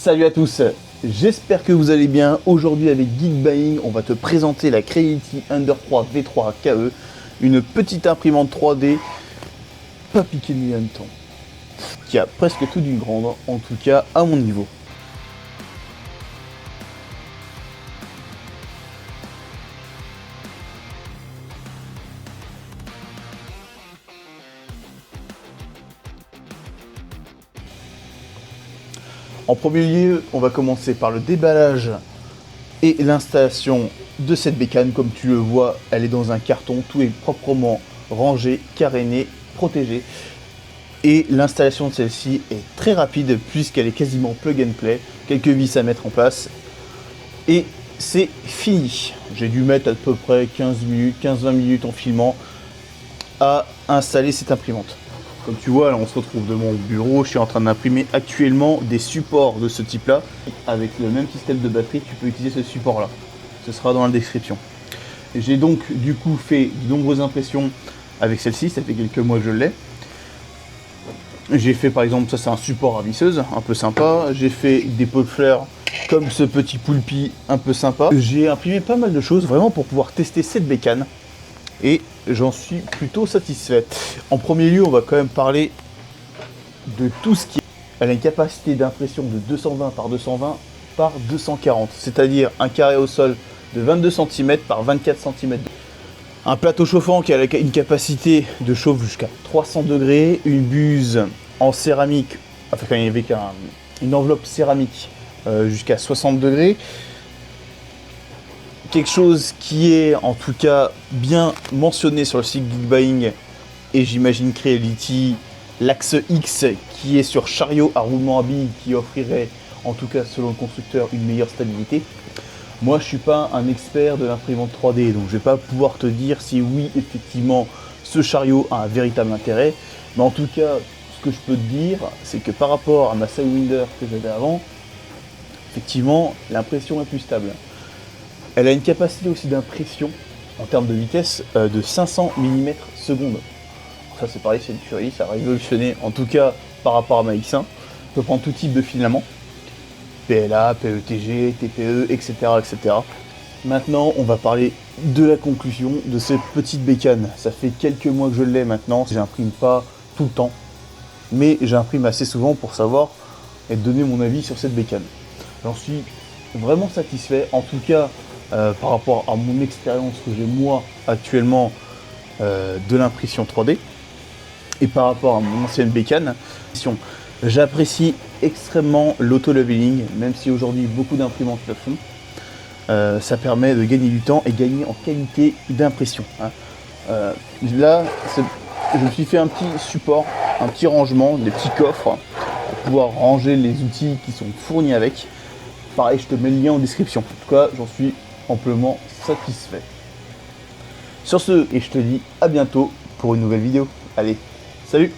Salut à tous, j'espère que vous allez bien. Aujourd'hui avec Geek Buying, on va te présenter la Creality Ender 3 V3 KE, une petite imprimante 3D pas piquée de mille hannetons, qui a presque tout d'une grande, en tout cas à mon niveau. En premier lieu, on va commencer par le déballage et l'installation de cette bécane. Comme tu le vois, elle est dans un carton, tout est proprement rangé, caréné, protégé. Et l'installation de celle-ci est très rapide puisqu'elle est quasiment plug and play. Quelques vis à mettre en place et c'est fini. J'ai dû mettre à peu près 15-20 minutes en filmant à installer cette imprimante. Comme tu vois, là, on se retrouve devant mon bureau. Je suis en train d'imprimer actuellement des supports de ce type-là. Avec le même système de batterie, tu peux utiliser ce support-là. Ce sera dans la description. J'ai donc du coup fait de nombreuses impressions avec celle-ci. Ça fait quelques mois que je l'ai. J'ai fait par exemple, ça c'est un support à visseuse, un peu sympa. J'ai fait des pots de fleurs comme ce petit poulpi, un peu sympa. J'ai imprimé pas mal de choses vraiment pour pouvoir tester cette bécane. Et j'en suis plutôt satisfait. En premier lieu, on va quand même parler de tout ce qui est... Elle a une capacité d'impression de 220 par 220 par 240, c'est-à-dire un carré au sol de 22 cm par 24 cm. Un plateau chauffant qui a une capacité de chauffe jusqu'à 300 degrés, une buse en céramique, enfin avec une enveloppe céramique jusqu'à 60 degrés. Quelque chose qui est en tout cas bien mentionné sur le site Geek Buying et j'imagine Creality, l'axe X qui est sur chariot à roulement à billes qui offrirait en tout cas selon le constructeur une meilleure stabilité. Moi je suis pas un expert de l'imprimante 3D donc je vais pas pouvoir te dire si oui effectivement ce chariot a un véritable intérêt, mais en tout cas ce que je peux te dire c'est que par rapport à ma Sidewinder que j'avais avant, effectivement l'impression est plus stable. Elle a une capacité aussi d'impression en termes de vitesse de 500 mm seconde. Ça c'est pareil, c'est une tuerie, ça a révolutionné en tout cas par rapport à ma X1. On peut prendre tout type de filament, PLA, PETG, TPE, etc., etc. Maintenant on va parler de la conclusion de cette petite bécane. Ça fait quelques mois que je l'ai maintenant, j'imprime pas tout le temps, mais j'imprime assez souvent pour savoir et donner mon avis sur cette bécane. J'en suis vraiment satisfait, en tout cas par rapport à mon expérience que j'ai moi actuellement de l'impression 3D et par rapport à mon ancienne bécane. J'apprécie extrêmement l'auto-leveling, même si aujourd'hui beaucoup d'imprimantes le font. Ça permet de gagner du temps et gagner en qualité d'impression. Là, je me suis fait un petit support, un petit rangement, des petits coffres pour pouvoir ranger les outils qui sont fournis avec. Pareil, je te mets le lien en description. En tout cas, j'en suis amplement satisfait. Sur ce, et je te dis à bientôt pour une nouvelle vidéo. Allez, salut!